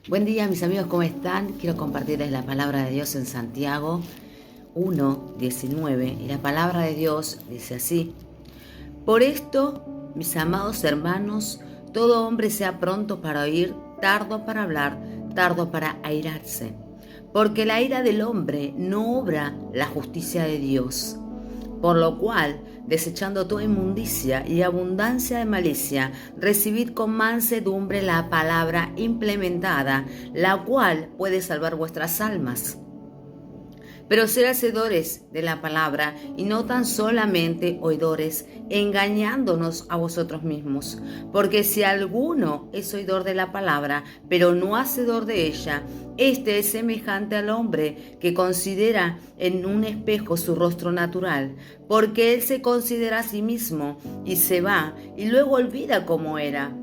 Buen día mis amigos, ¿cómo están? Quiero compartirles la palabra de Dios en Santiago 1:19 y la palabra de Dios dice así: Por esto, mis amados hermanos, todo hombre sea pronto para oír, tardo para hablar, tardo para airarse, porque la ira del hombre no obra la justicia de Dios. Por lo cual, desechando toda inmundicia y abundancia de malicia, recibid con mansedumbre la palabra implementada, la cual puede salvar vuestras almas. Pero ser hacedores de la palabra y no tan solamente oidores, engañándonos a vosotros mismos. Porque si alguno es oidor de la palabra, pero no hacedor de ella, este es semejante al hombre que considera en un espejo su rostro natural, porque él se considera a sí mismo y se va y luego olvida cómo era.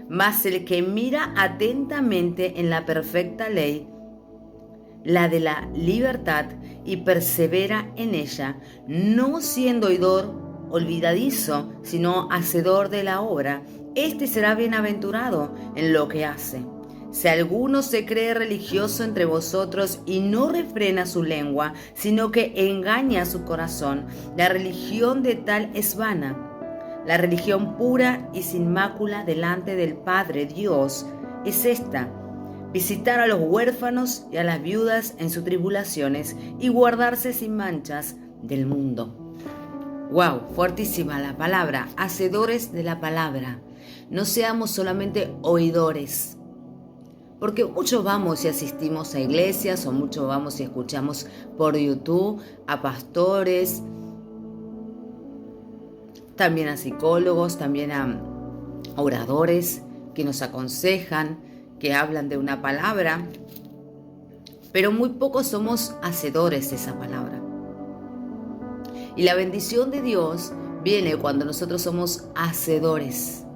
Mas el que mira atentamente en la perfecta ley, la de la libertad, y persevera en ella, no siendo oidor olvidadizo, sino hacedor de la obra, este será bienaventurado en lo que hace. Si alguno se cree religioso entre vosotros y no refrena su lengua, sino que engaña su corazón, la religión de tal es vana. La religión pura y sin mácula delante del Padre Dios es esta: visitar a los huérfanos y a las viudas en sus tribulaciones y guardarse sin manchas del mundo. ¡Wow! Fuertísima la palabra. Hacedores de la palabra. No seamos solamente oidores. Porque muchos vamos y asistimos a iglesias, o muchos vamos y escuchamos por YouTube a pastores, también a psicólogos, también a oradores que nos aconsejan, que hablan de una palabra, pero muy pocos somos hacedores de esa palabra. Y la bendición de Dios viene cuando nosotros somos hacedores,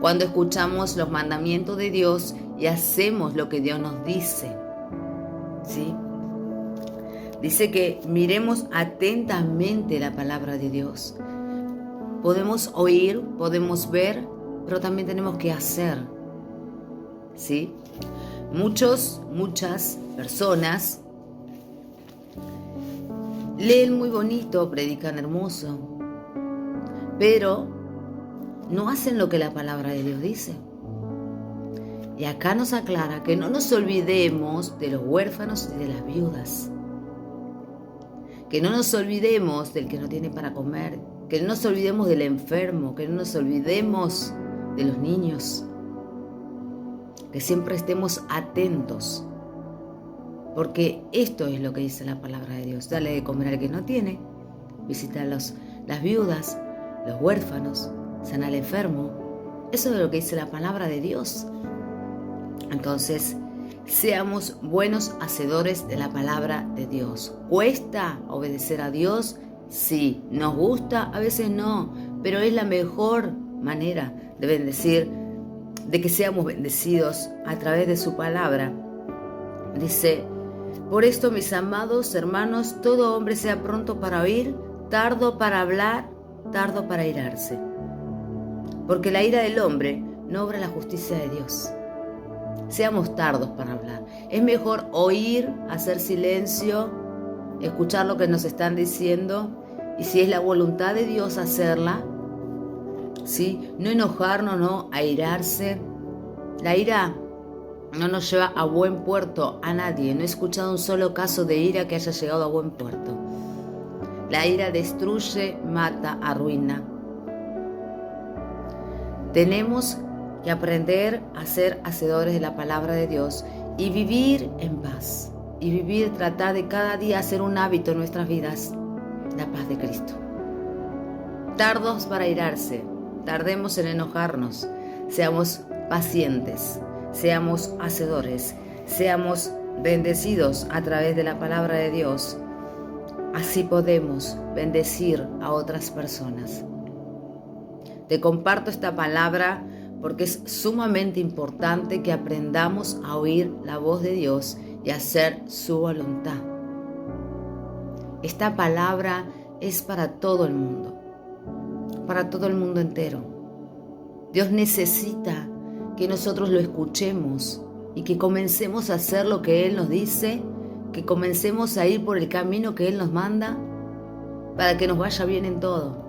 cuando escuchamos los mandamientos de Dios y hacemos lo que Dios nos dice. ¿Sí? Dice que miremos atentamente la palabra de Dios. Podemos oír, podemos ver, pero también tenemos que hacer. ¿Sí? Muchas personas leen muy bonito, predican hermoso, pero no hacen lo que la palabra de Dios dice. Y acá nos aclara que no nos olvidemos de los huérfanos y de las viudas, que no nos olvidemos del que no tiene para comer, que no nos olvidemos del enfermo, que no nos olvidemos de los niños, que siempre estemos atentos, porque esto es lo que dice la palabra de Dios: dale de comer al que no tiene, visita las viudas, los huérfanos, sana al enfermo. Eso es lo que dice la palabra de Dios. Entonces, seamos buenos hacedores de la palabra de Dios. ¿Cuesta obedecer a Dios? Sí. ¿Nos gusta? A veces no, pero es la mejor manera de bendecir, de que seamos bendecidos a través de su palabra. Dice: por esto, mis amados hermanos, todo hombre sea pronto para oír, tardo para hablar, tardo para airarse. Porque la ira del hombre no obra la justicia de Dios. Seamos tardos para hablar. Es mejor oír, hacer silencio, escuchar lo que nos están diciendo, y si es la voluntad de Dios hacerla, ¿sí? No enojarnos, no airarse. La ira no nos lleva a buen puerto a nadie. No he escuchado un solo caso de ira que haya llegado a buen puerto. La ira destruye, mata, arruina. Tenemos que aprender a ser hacedores de la palabra de Dios y vivir en paz. Y tratar de cada día hacer un hábito en nuestras vidas, la paz de Cristo. Tardos para airarse, tardemos en enojarnos, seamos pacientes, seamos hacedores, seamos bendecidos a través de la palabra de Dios. Así podemos bendecir a otras personas. Te comparto esta palabra porque es sumamente importante que aprendamos a oír la voz de Dios y hacer su voluntad. Esta palabra es para todo el mundo entero. Dios necesita que nosotros lo escuchemos, y que comencemos a hacer lo que Él nos dice, que comencemos a ir por el camino que Él nos manda para que nos vaya bien en todo.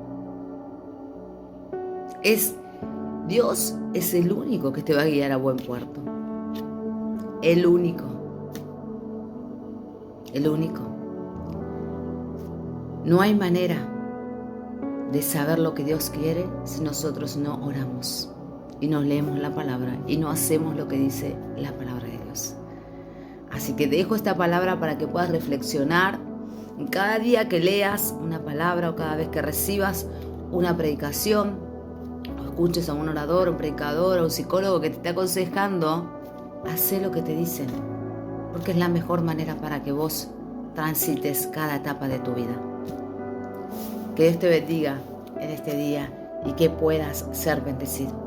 Dios es el único que te va a guiar a buen puerto. El único. El único. No hay manera de saber lo que Dios quiere si nosotros no oramos y no leemos la palabra y no hacemos lo que dice la palabra de Dios. Así que dejo esta palabra para que puedas reflexionar en cada día que leas una palabra o cada vez que recibas una predicación o escuches a un orador, un predicador o un psicólogo que te esté aconsejando, haz lo que te dicen, porque es la mejor manera para que vos transites cada etapa de tu vida. Que Dios te bendiga en este día y que puedas ser bendecido.